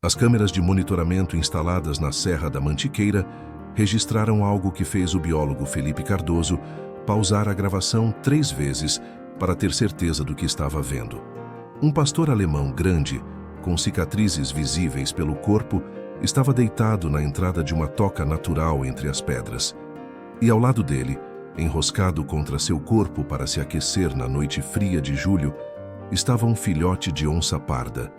As câmeras de monitoramento instaladas na Serra da Mantiqueira registraram algo que fez o biólogo Felipe Cardoso pausar a gravação 3 vezes para ter certeza do que estava vendo. Um pastor alemão grande, com cicatrizes visíveis pelo corpo, estava deitado na entrada de uma toca natural entre as pedras. E ao lado dele, enroscado contra seu corpo para se aquecer na noite fria de julho, estava um filhote de onça parda.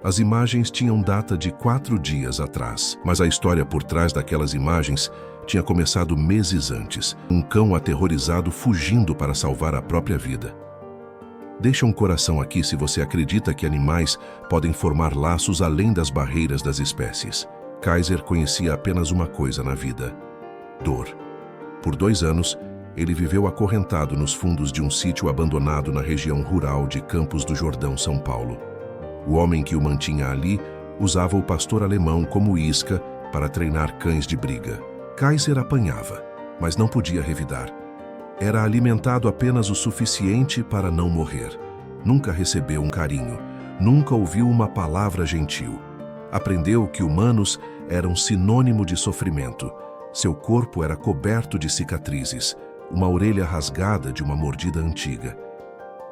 As imagens tinham data de 4 dias atrás, mas a história por trás daquelas imagens tinha começado meses antes. Um cão aterrorizado fugindo para salvar a própria vida. Deixa um coração aqui se você acredita que animais podem formar laços além das barreiras das espécies. Kaiser conhecia apenas uma coisa na vida: dor. Por 2 anos, ele viveu acorrentado nos fundos de um sítio abandonado na região rural de Campos do Jordão, São Paulo. O homem que o mantinha ali usava o pastor alemão como isca para treinar cães de briga. Kaiser apanhava, mas não podia revidar. Era alimentado apenas o suficiente para não morrer. Nunca recebeu um carinho, nunca ouviu uma palavra gentil. Aprendeu que humanos eram sinônimo de sofrimento. Seu corpo era coberto de cicatrizes, uma orelha rasgada de uma mordida antiga.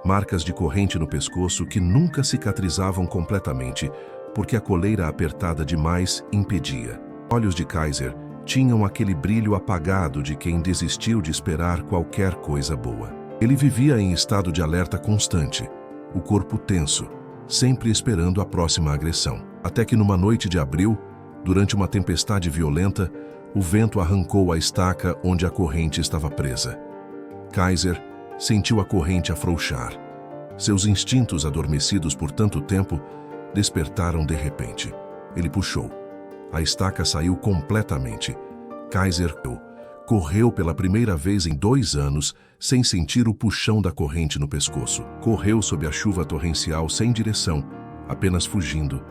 Marcas de corrente no pescoço que nunca cicatrizavam completamente, porque a coleira apertada demais impedia. Olhos de Kaiser tinham aquele brilho apagado de quem desistiu de esperar qualquer coisa boa. Ele vivia em estado de alerta constante, o corpo tenso, sempre esperando a próxima agressão. Até que numa noite de abril, durante uma tempestade violenta, o vento arrancou a estaca onde a corrente estava presa. Kaiser sentiu a corrente afrouxar. Seus instintos adormecidos por tanto tempo despertaram de repente. Ele puxou. A estaca saiu completamente. Kaiser correu pela primeira vez em 2 anos sem sentir o puxão da corrente no pescoço. Correu sob a chuva torrencial sem direção, apenas fugindo.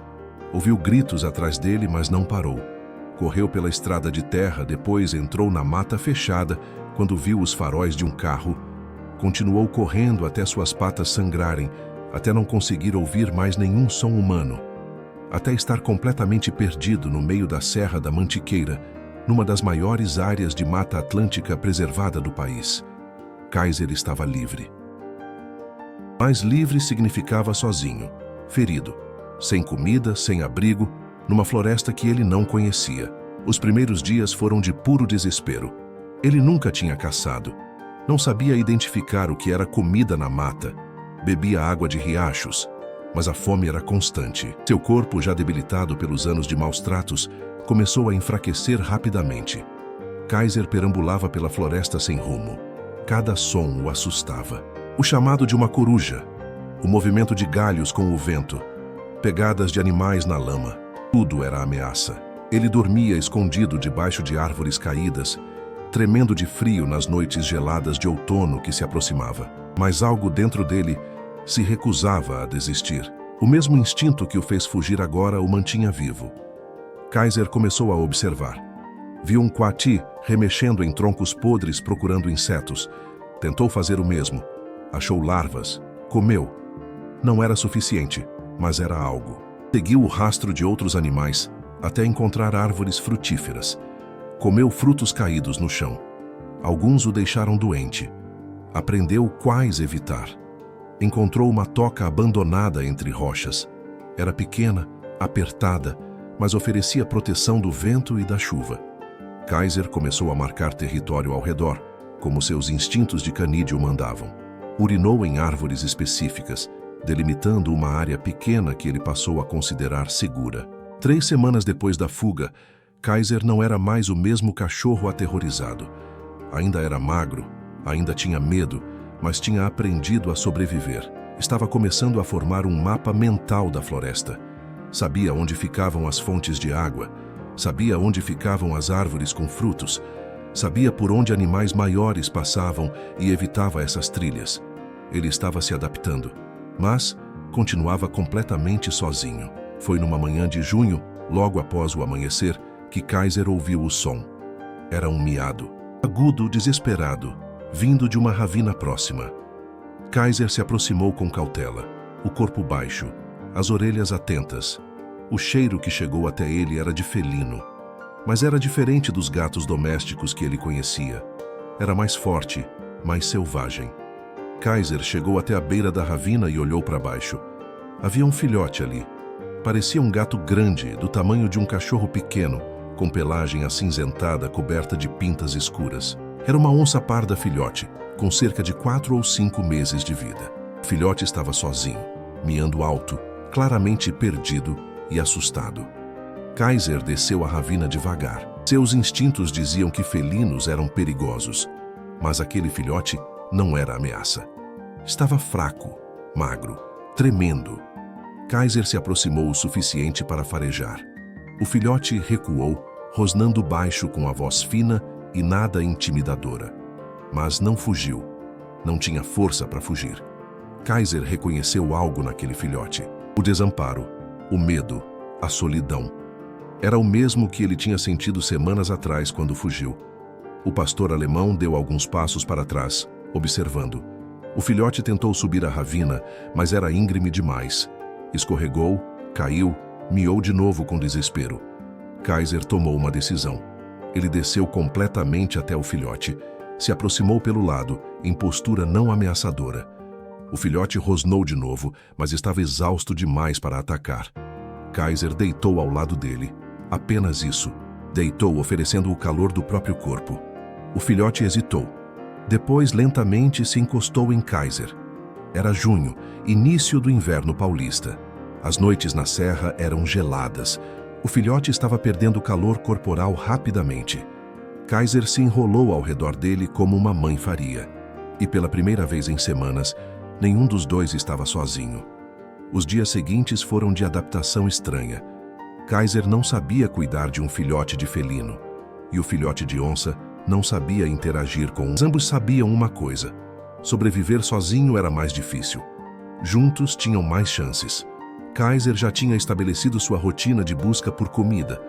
Ouviu gritos atrás dele, mas não parou. Correu pela estrada de terra, depois entrou na mata fechada quando viu os faróis de um carro. Continuou correndo até suas patas sangrarem, até não conseguir ouvir mais nenhum som humano. Até estar completamente perdido no meio da Serra da Mantiqueira, numa das maiores áreas de Mata Atlântica preservada do país. Kaiser estava livre. Mas livre significava sozinho, ferido, sem comida, sem abrigo, numa floresta que ele não conhecia. Os primeiros dias foram de puro desespero. Ele nunca tinha caçado. Não sabia identificar o que era comida na mata. Bebia água de riachos, mas a fome era constante. Seu corpo, já debilitado pelos anos de maus tratos, começou a enfraquecer rapidamente. Kaiser perambulava pela floresta sem rumo. Cada som o assustava. O chamado de uma coruja, o movimento de galhos com o vento, pegadas de animais na lama. Tudo era ameaça. Ele dormia escondido debaixo de árvores caídas, tremendo de frio nas noites geladas de outono que se aproximava. Mas algo dentro dele se recusava a desistir. O mesmo instinto que o fez fugir agora o mantinha vivo. Kaiser começou a observar. Viu um coati remexendo em troncos podres procurando insetos. Tentou fazer o mesmo. Achou larvas. Comeu. Não era suficiente, mas era algo. Seguiu o rastro de outros animais até encontrar árvores frutíferas. Comeu frutos caídos no chão. Alguns o deixaram doente. Aprendeu quais evitar. Encontrou uma toca abandonada entre rochas. Era pequena, apertada, mas oferecia proteção do vento e da chuva. Kaiser começou a marcar território ao redor, como seus instintos de canídeo mandavam. Urinou em árvores específicas, delimitando uma área pequena que ele passou a considerar segura. 3 semanas depois da fuga, Kaiser não era mais o mesmo cachorro aterrorizado. Ainda era magro, ainda tinha medo, mas tinha aprendido a sobreviver. Estava começando a formar um mapa mental da floresta. Sabia onde ficavam as fontes de água, sabia onde ficavam as árvores com frutos, sabia por onde animais maiores passavam e evitava essas trilhas. Ele estava se adaptando, mas continuava completamente sozinho. Foi numa manhã de junho, logo após o amanhecer, que Kaiser ouviu o som. Era um miado, agudo, desesperado, vindo de uma ravina próxima. Kaiser se aproximou com cautela, o corpo baixo, as orelhas atentas. O cheiro que chegou até ele era de felino, mas era diferente dos gatos domésticos que ele conhecia. Era mais forte, mais selvagem. Kaiser chegou até a beira da ravina e olhou para baixo. Havia um filhote ali. Parecia um gato grande, do tamanho de um cachorro pequeno, com pelagem acinzentada coberta de pintas escuras. Era uma onça parda filhote, com cerca de 4 ou 5 meses de vida. O filhote estava sozinho, miando alto, claramente perdido e assustado. Kaiser desceu a ravina devagar. Seus instintos diziam que felinos eram perigosos, mas aquele filhote não era ameaça. Estava fraco, magro, tremendo. Kaiser se aproximou o suficiente para farejar. O filhote recuou, rosnando baixo com a voz fina e nada intimidadora. Mas não fugiu. Não tinha força para fugir. Kaiser reconheceu algo naquele filhote. O desamparo, o medo, a solidão. Era o mesmo que ele tinha sentido semanas atrás quando fugiu. O pastor alemão deu alguns passos para trás, observando. O filhote tentou subir a ravina, mas era íngreme demais. Escorregou, caiu, miou de novo com desespero. Kaiser tomou uma decisão. Ele desceu completamente até o filhote, se aproximou pelo lado, em postura não ameaçadora. O filhote rosnou de novo, mas estava exausto demais para atacar. Kaiser deitou ao lado dele. Apenas isso. Deitou, oferecendo o calor do próprio corpo. O filhote hesitou. Depois, lentamente, se encostou em Kaiser. Era junho, início do inverno paulista. As noites na serra eram geladas. O filhote estava perdendo calor corporal rapidamente. Kaiser se enrolou ao redor dele como uma mãe faria. E pela primeira vez em semanas, nenhum dos dois estava sozinho. Os dias seguintes foram de adaptação estranha. Kaiser não sabia cuidar de um filhote de felino. E o filhote de onça não sabia interagir com uns. Ambos sabiam uma coisa: sobreviver sozinho era mais difícil. Juntos tinham mais chances. Kaiser já tinha estabelecido sua rotina de busca por comida.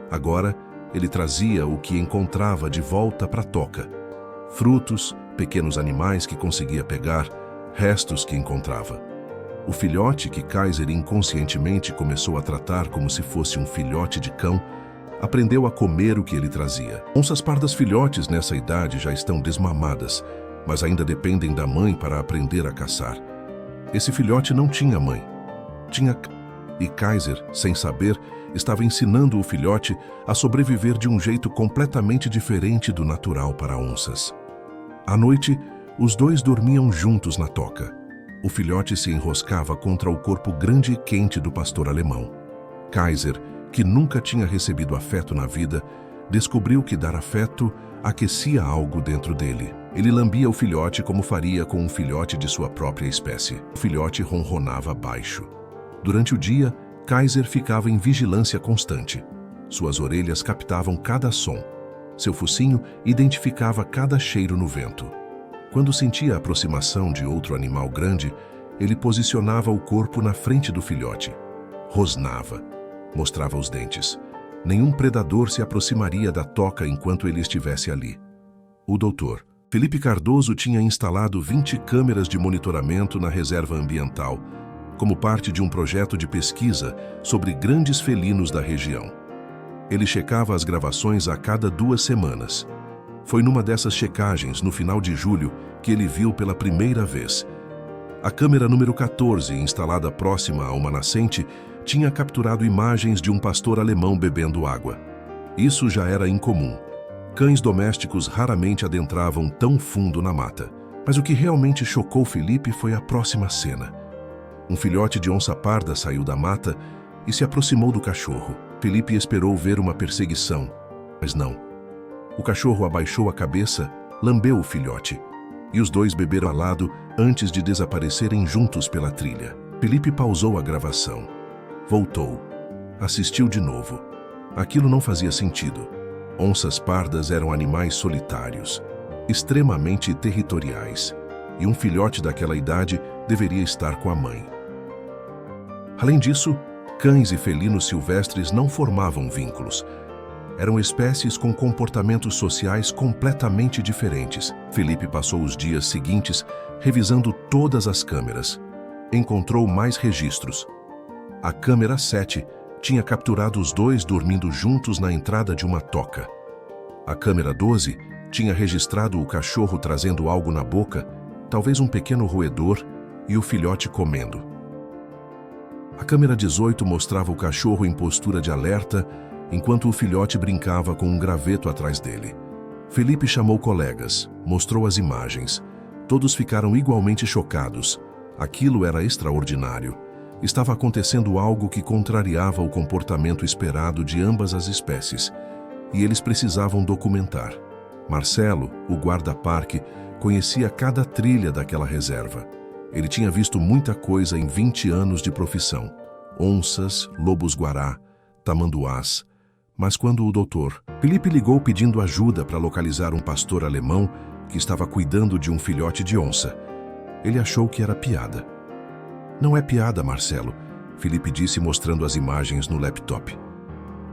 Agora, ele trazia o que encontrava de volta para a toca. Frutos, pequenos animais que conseguia pegar, restos que encontrava. O filhote, que Kaiser inconscientemente começou a tratar como se fosse um filhote de cão, aprendeu a comer o que ele trazia. Onças pardas filhotes nessa idade já estão desmamadas, mas ainda dependem da mãe para aprender a caçar. Esse filhote não tinha mãe. E Kaiser, sem saber, estava ensinando o filhote a sobreviver de um jeito completamente diferente do natural para onças. À noite, os dois dormiam juntos na toca. O filhote se enroscava contra o corpo grande e quente do pastor alemão. Kaiser, que nunca tinha recebido afeto na vida, descobriu que dar afeto aquecia algo dentro dele. Ele lambia o filhote como faria com um filhote de sua própria espécie. O filhote ronronava baixo. Durante o dia, Kaiser ficava em vigilância constante. Suas orelhas captavam cada som. Seu focinho identificava cada cheiro no vento. Quando sentia a aproximação de outro animal grande, ele posicionava o corpo na frente do filhote. Rosnava. Mostrava os dentes. Nenhum predador se aproximaria da toca enquanto ele estivesse ali. O doutor Felipe Cardoso tinha instalado 20 câmeras de monitoramento na reserva ambiental, como parte de um projeto de pesquisa sobre grandes felinos da região. Ele checava as gravações a cada 2 semanas. Foi numa dessas checagens, no final de julho, que ele viu pela primeira vez. A câmera número 14, instalada próxima a uma nascente, tinha capturado imagens de um pastor alemão bebendo água. Isso já era incomum. Cães domésticos raramente adentravam tão fundo na mata. Mas o que realmente chocou Felipe foi a próxima cena. Um filhote de onça parda saiu da mata e se aproximou do cachorro. Felipe esperou ver uma perseguição, mas não. O cachorro abaixou a cabeça, lambeu o filhote, e os dois beberam ao lado antes de desaparecerem juntos pela trilha. Felipe pausou a gravação. Voltou. Assistiu de novo. Aquilo não fazia sentido. Onças pardas eram animais solitários, extremamente territoriais, e um filhote daquela idade deveria estar com a mãe. Além disso, cães e felinos silvestres não formavam vínculos. Eram espécies com comportamentos sociais completamente diferentes. Felipe passou os dias seguintes revisando todas as câmeras. Encontrou mais registros. A câmera 7 tinha capturado os dois dormindo juntos na entrada de uma toca. A câmera 12 tinha registrado o cachorro trazendo algo na boca, talvez um pequeno roedor, e o filhote comendo. A câmera 18 mostrava o cachorro em postura de alerta, enquanto o filhote brincava com um graveto atrás dele. Felipe chamou colegas, mostrou as imagens. Todos ficaram igualmente chocados. Aquilo era extraordinário. Estava acontecendo algo que contrariava o comportamento esperado de ambas as espécies, e eles precisavam documentar. Marcelo, o guarda-parque, conhecia cada trilha daquela reserva. Ele tinha visto muita coisa em 20 anos de profissão. Onças, lobos-guará, tamanduás. Mas quando o doutor Felipe ligou pedindo ajuda para localizar um pastor alemão que estava cuidando de um filhote de onça, ele achou que era piada. Não é piada, Marcelo, Felipe disse mostrando as imagens no laptop.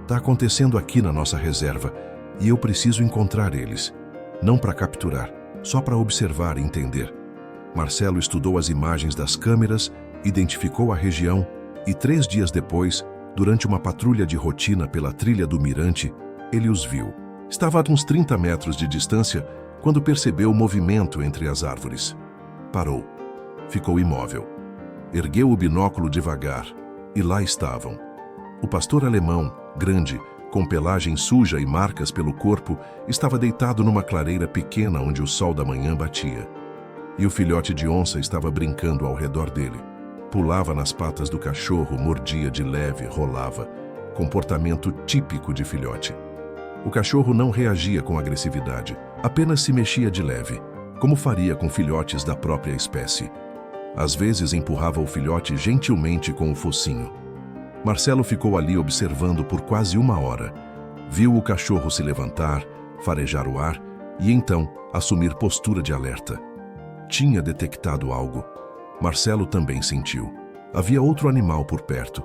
Está acontecendo aqui na nossa reserva e eu preciso encontrar eles. Não para capturar, só para observar e entender. Marcelo estudou as imagens das câmeras, identificou a região e 3 dias depois, durante uma patrulha de rotina pela trilha do Mirante, ele os viu. Estava a uns 30 metros de distância quando percebeu o movimento entre as árvores. Parou. Ficou imóvel. Ergueu o binóculo devagar e lá estavam. O pastor alemão, grande, com pelagem suja e marcas pelo corpo, estava deitado numa clareira pequena onde o sol da manhã batia. E o filhote de onça estava brincando ao redor dele. Pulava nas patas do cachorro, mordia de leve, rolava. Comportamento típico de filhote. O cachorro não reagia com agressividade, apenas se mexia de leve, como faria com filhotes da própria espécie. Às vezes empurrava o filhote gentilmente com o focinho. Marcelo ficou ali observando por quase 1 hora. Viu o cachorro se levantar, farejar o ar e então assumir postura de alerta. Tinha detectado algo. Marcelo também sentiu. Havia outro animal por perto.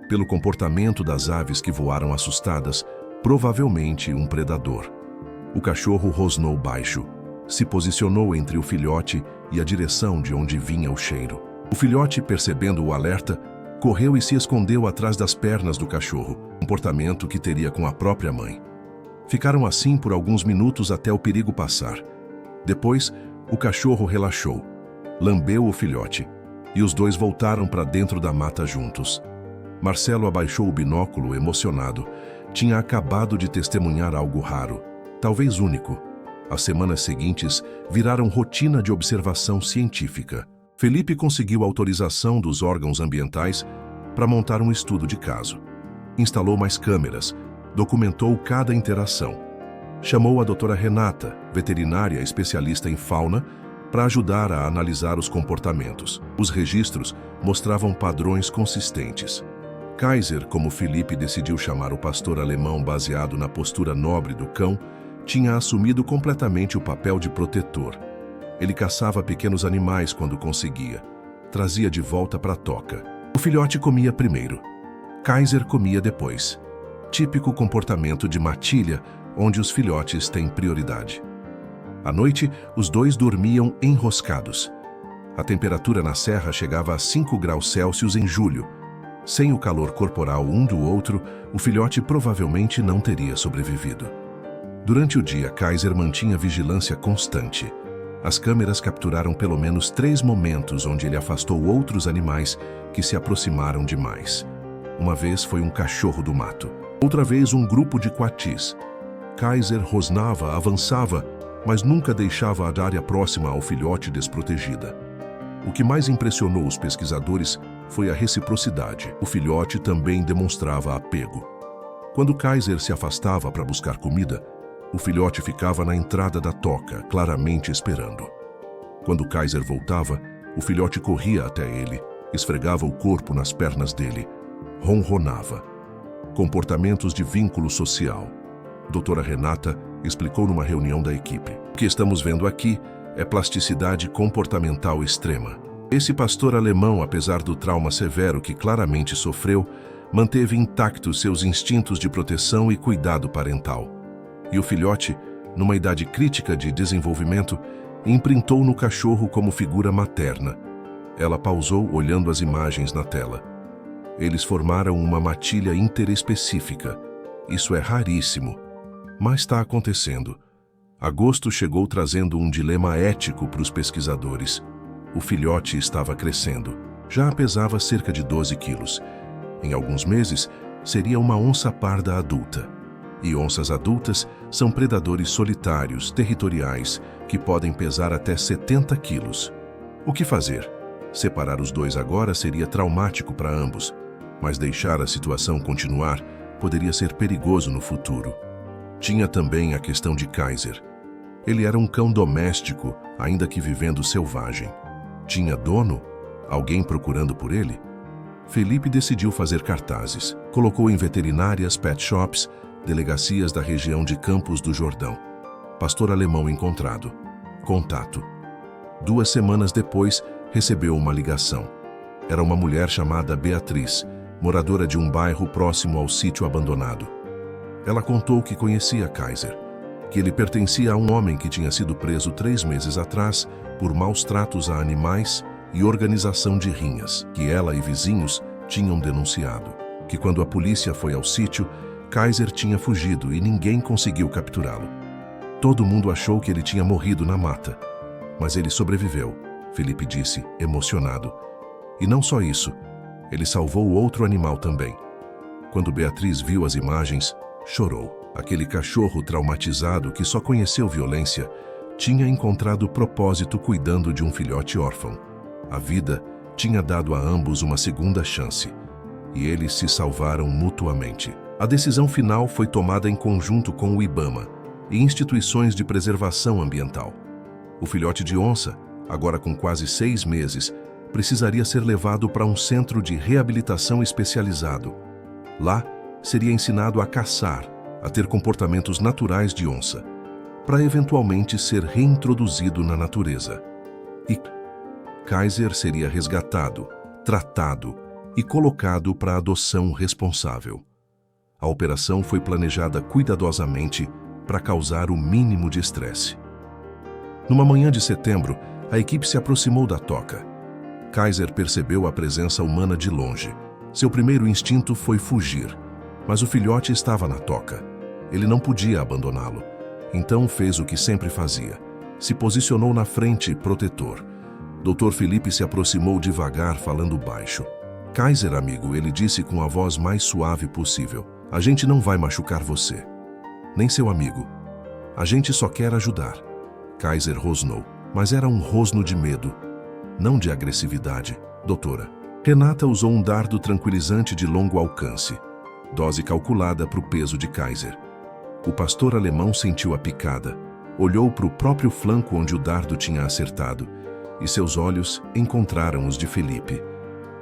Pelo comportamento das aves que voaram assustadas, provavelmente um predador. O cachorro rosnou baixo. Se posicionou entre o filhote e a direção de onde vinha o cheiro. O filhote, percebendo o alerta, correu e se escondeu atrás das pernas do cachorro, comportamento que teria com a própria mãe. Ficaram assim por alguns minutos até o perigo passar. Depois, o cachorro relaxou, lambeu o filhote, e os dois voltaram para dentro da mata juntos. Marcelo abaixou o binóculo, emocionado. Tinha acabado de testemunhar algo raro, talvez único. As semanas seguintes viraram rotina de observação científica. Felipe conseguiu autorização dos órgãos ambientais para montar um estudo de caso. Instalou mais câmeras, documentou cada interação. Chamou a doutora Renata, veterinária especialista em fauna, para ajudar a analisar os comportamentos. Os registros mostravam padrões consistentes. Kaiser, como Felipe decidiu chamar o pastor alemão baseado na postura nobre do cão, tinha assumido completamente o papel de protetor. Ele caçava pequenos animais quando conseguia. Trazia de volta para a toca. O filhote comia primeiro. Kaiser comia depois. Típico comportamento de matilha, onde os filhotes têm prioridade. À noite, os dois dormiam enroscados. A temperatura na serra chegava a 5 graus Celsius em julho. Sem o calor corporal um do outro, o filhote provavelmente não teria sobrevivido. Durante o dia, Kaiser mantinha vigilância constante. As câmeras capturaram pelo menos 3 momentos onde ele afastou outros animais que se aproximaram demais. Uma vez foi um cachorro do mato. Outra vez um grupo de coatis. Kaiser rosnava, avançava, mas nunca deixava a área próxima ao filhote desprotegida. O que mais impressionou os pesquisadores foi a reciprocidade. O filhote também demonstrava apego. Quando Kaiser se afastava para buscar comida, o filhote ficava na entrada da toca, claramente esperando. Quando Kaiser voltava, o filhote corria até ele, esfregava o corpo nas pernas dele, ronronava. Comportamentos de vínculo social. Doutora Renata explicou numa reunião da equipe. O que estamos vendo aqui é plasticidade comportamental extrema. Esse pastor alemão, apesar do trauma severo que claramente sofreu, manteve intactos seus instintos de proteção e cuidado parental. E o filhote, numa idade crítica de desenvolvimento, imprintou no cachorro como figura materna. Ela pausou olhando as imagens na tela. Eles formaram uma matilha interespecífica. Isso é raríssimo, mas está acontecendo. Agosto chegou trazendo um dilema ético para os pesquisadores. O filhote estava crescendo. Já pesava cerca de 12 quilos. Em alguns meses, seria uma onça parda adulta. E onças adultas são predadores solitários, territoriais, que podem pesar até 70 quilos. O que fazer? Separar os dois agora seria traumático para ambos, mas deixar a situação continuar poderia ser perigoso no futuro. Tinha também a questão de Kaiser. Ele era um cão doméstico, ainda que vivendo selvagem. Tinha dono? Alguém procurando por ele? Felipe decidiu fazer cartazes. Colocou em veterinárias, pet shops, delegacias da região de Campos do Jordão. Pastor alemão encontrado. Contato. 2 semanas depois, recebeu uma ligação. Era uma mulher chamada Beatriz, moradora de um bairro próximo ao sítio abandonado. Ela contou que conhecia Kaiser, que ele pertencia a um homem que tinha sido preso 3 meses atrás por maus tratos a animais e organização de rinhas, que ela e vizinhos tinham denunciado. Que quando a polícia foi ao sítio, Kaiser tinha fugido e ninguém conseguiu capturá-lo. Todo mundo achou que ele tinha morrido na mata, mas ele sobreviveu, Felipe disse, emocionado. E não só isso, ele salvou outro animal também. Quando Beatriz viu as imagens, chorou. Aquele cachorro traumatizado que só conheceu violência tinha encontrado propósito cuidando de um filhote órfão. A vida tinha dado a ambos uma segunda chance, e eles se salvaram mutuamente. A decisão final foi tomada em conjunto com o IBAMA e instituições de preservação ambiental. O filhote de onça, agora com quase 6 meses, precisaria ser levado para um centro de reabilitação especializado. Lá, seria ensinado a caçar, a ter comportamentos naturais de onça, para eventualmente ser reintroduzido na natureza. E Kaiser seria resgatado, tratado e colocado para adoção responsável. A operação foi planejada cuidadosamente para causar o mínimo de estresse. Numa manhã de setembro, a equipe se aproximou da toca. Kaiser percebeu a presença humana de longe. Seu primeiro instinto foi fugir, mas o filhote estava na toca. Ele não podia abandoná-lo. Então fez o que sempre fazia. Se posicionou na frente, protetor. Dr. Felipe se aproximou devagar, falando baixo. Kaiser, amigo, ele disse com a voz mais suave possível. A gente não vai machucar você. Nem seu amigo. A gente só quer ajudar. Kaiser rosnou, mas era um rosno de medo, não de agressividade. Doutora. Renata usou um dardo tranquilizante de longo alcance. Dose calculada para o peso de Kaiser. O pastor alemão sentiu a picada. Olhou para o próprio flanco onde o dardo tinha acertado. E seus olhos encontraram os de Felipe.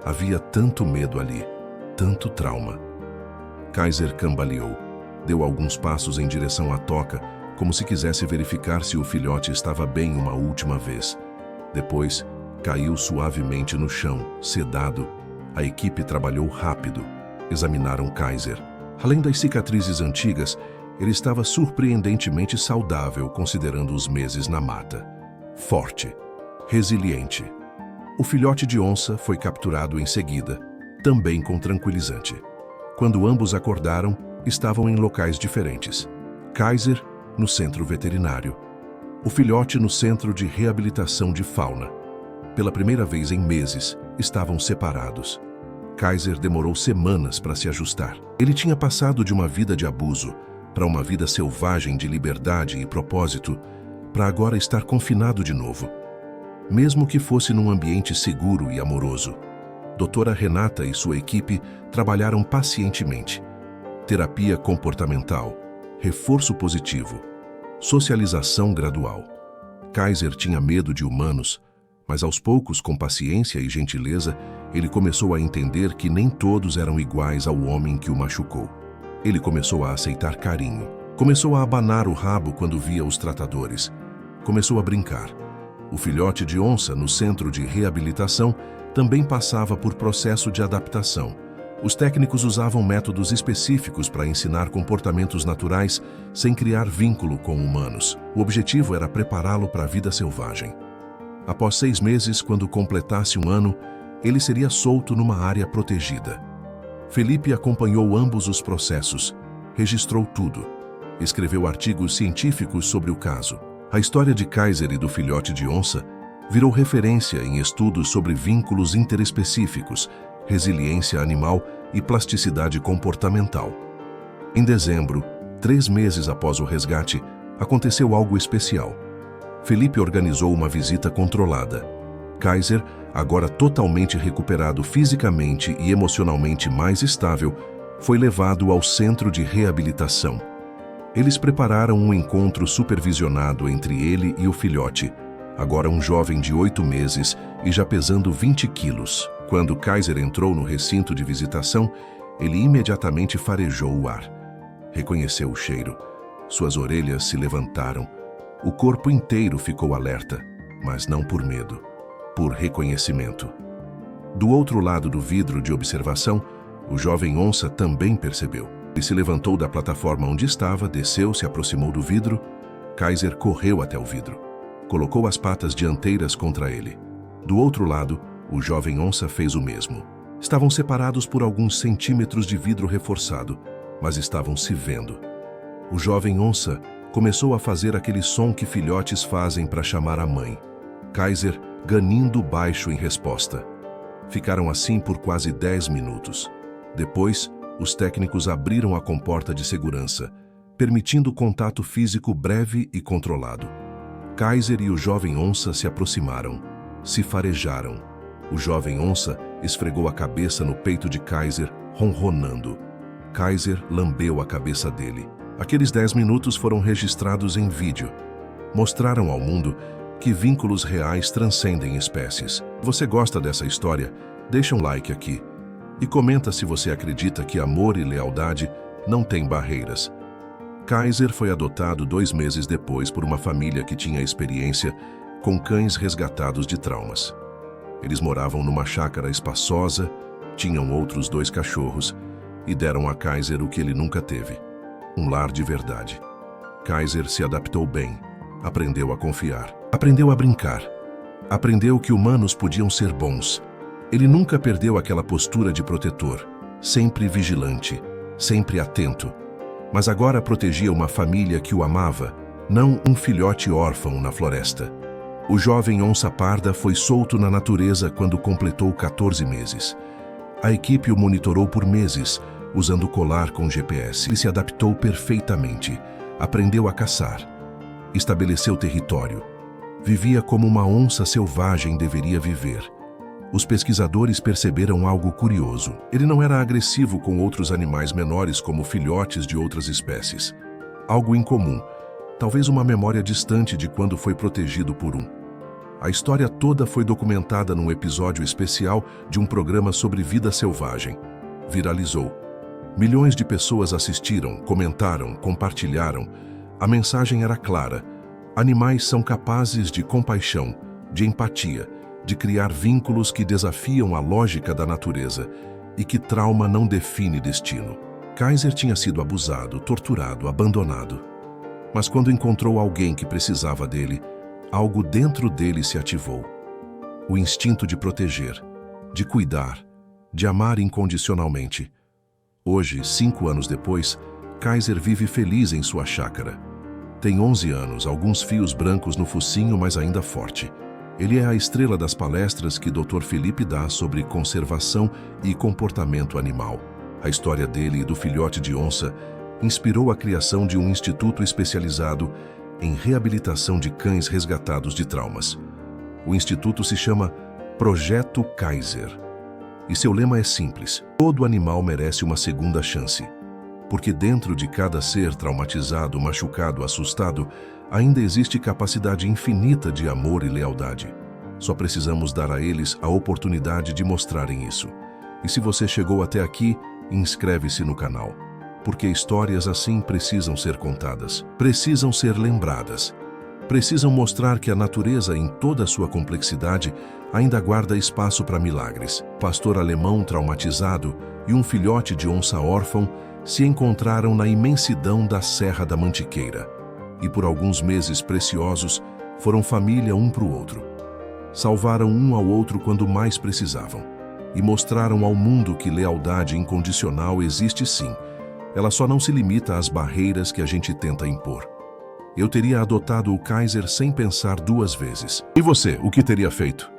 Havia tanto medo ali, tanto trauma. Kaiser cambaleou, deu alguns passos em direção à toca, como se quisesse verificar se o filhote estava bem uma última vez. Depois, caiu suavemente no chão, sedado. A equipe trabalhou rápido. Examinaram Kaiser. Além das cicatrizes antigas, ele estava surpreendentemente saudável, considerando os meses na mata. Forte. Resiliente. O filhote de onça foi capturado em seguida, também com tranquilizante. Quando ambos acordaram, estavam em locais diferentes. Kaiser, no centro veterinário. O filhote no centro de reabilitação de fauna. Pela primeira vez em meses, estavam separados. Kaiser demorou semanas para se ajustar. Ele tinha passado de uma vida de abuso para uma vida selvagem de liberdade e propósito, para agora estar confinado de novo. Mesmo que fosse num ambiente seguro e amoroso. Doutora Renata e sua equipe trabalharam pacientemente. Terapia comportamental, reforço positivo, socialização gradual. Kaiser tinha medo de humanos, mas aos poucos, com paciência e gentileza, ele começou a entender que nem todos eram iguais ao homem que o machucou. Ele começou a aceitar carinho. Começou a abanar o rabo quando via os tratadores. Começou a brincar. O filhote de onça, no centro de reabilitação, também passava por processo de adaptação. Os técnicos usavam métodos específicos para ensinar comportamentos naturais sem criar vínculo com humanos. O objetivo era prepará-lo para a vida selvagem. Após 6 meses, quando completasse 1 ano, ele seria solto numa área protegida. Felipe acompanhou ambos os processos, registrou tudo, escreveu artigos científicos sobre o caso. A história de Kaiser e do filhote de onça virou referência em estudos sobre vínculos interespecíficos, resiliência animal e plasticidade comportamental. Em dezembro, 3 meses após o resgate, aconteceu algo especial. Felipe organizou uma visita controlada. Kaiser, agora totalmente recuperado fisicamente e emocionalmente mais estável, foi levado ao centro de reabilitação. Eles prepararam um encontro supervisionado entre ele e o filhote, agora um jovem de 8 meses e já pesando 20 quilos. Quando Kaiser entrou no recinto de visitação, ele imediatamente farejou o ar. Reconheceu o cheiro. Suas orelhas se levantaram. O corpo inteiro ficou alerta, mas não por medo, por reconhecimento. Do outro lado do vidro de observação, o jovem onça também percebeu. Ele se levantou da plataforma onde estava, desceu, se aproximou do vidro. Kaiser correu até o vidro. Colocou as patas dianteiras contra ele. Do outro lado, o jovem onça fez o mesmo. Estavam separados por alguns centímetros de vidro reforçado, mas estavam se vendo. O jovem onça começou a fazer aquele som que filhotes fazem para chamar a mãe. Kaiser ganindo baixo em resposta. Ficaram assim por quase 10 minutos. Depois, os técnicos abriram a comporta de segurança, permitindo contato físico breve e controlado. Kaiser e o jovem onça se aproximaram, se farejaram. O jovem onça esfregou a cabeça no peito de Kaiser, ronronando. Kaiser lambeu a cabeça dele. Aqueles 10 minutos foram registrados em vídeo. Mostraram ao mundo que vínculos reais transcendem espécies. Se você gosta dessa história, deixa um like aqui. E comenta se você acredita que amor e lealdade não têm barreiras. Kaiser foi adotado 2 meses depois por uma família que tinha experiência com cães resgatados de traumas. Eles moravam numa chácara espaçosa, tinham outros 2 cachorros e deram a Kaiser o que ele nunca teve: um lar de verdade. Kaiser se adaptou bem, aprendeu a confiar, aprendeu a brincar, aprendeu que humanos podiam ser bons. Ele nunca perdeu aquela postura de protetor, sempre vigilante, sempre atento. Mas agora protegia uma família que o amava, não um filhote órfão na floresta. O jovem onça parda foi solto na natureza quando completou 14 meses. A equipe o monitorou por meses, usando colar com GPS. Ele se adaptou perfeitamente, aprendeu a caçar, estabeleceu território. Vivia como uma onça selvagem deveria viver. Os pesquisadores perceberam algo curioso. Ele não era agressivo com outros animais menores como filhotes de outras espécies. Algo incomum, talvez uma memória distante de quando foi protegido por um. A história toda foi documentada num episódio especial de um programa sobre vida selvagem. Viralizou. Milhões de pessoas assistiram, comentaram, compartilharam. A mensagem era clara. Animais são capazes de compaixão, de empatia, de criar vínculos que desafiam a lógica da natureza e que trauma não define destino. Kaiser tinha sido abusado, torturado, abandonado. Mas quando encontrou alguém que precisava dele, algo dentro dele se ativou. O instinto de proteger, de cuidar, de amar incondicionalmente. Hoje, 5 anos depois, Kaiser vive feliz em sua chácara. Tem 11 anos, alguns fios brancos no focinho, mas ainda forte. Ele é a estrela das palestras que Dr. Felipe dá sobre conservação e comportamento animal. A história dele e do filhote de onça inspirou a criação de um instituto especializado em reabilitação de cães resgatados de traumas. O instituto se chama Projeto Kaiser. E seu lema é simples: todo animal merece uma segunda chance. Porque dentro de cada ser traumatizado, machucado, assustado, ainda existe capacidade infinita de amor e lealdade. Só precisamos dar a eles a oportunidade de mostrarem isso. E se você chegou até aqui, inscreve-se no canal. Porque histórias assim precisam ser contadas, precisam ser lembradas. Precisam mostrar que a natureza, em toda a sua complexidade, ainda guarda espaço para milagres. Pastor alemão traumatizado e um filhote de onça órfão se encontraram na imensidão da Serra da Mantiqueira. E por alguns meses preciosos, foram família um para o outro. Salvaram um ao outro quando mais precisavam. e mostraram ao mundo que lealdade incondicional existe sim. Ela só não se limita às barreiras que a gente tenta impor. Eu teria adotado o Kaiser sem pensar duas vezes. E você, o que teria feito?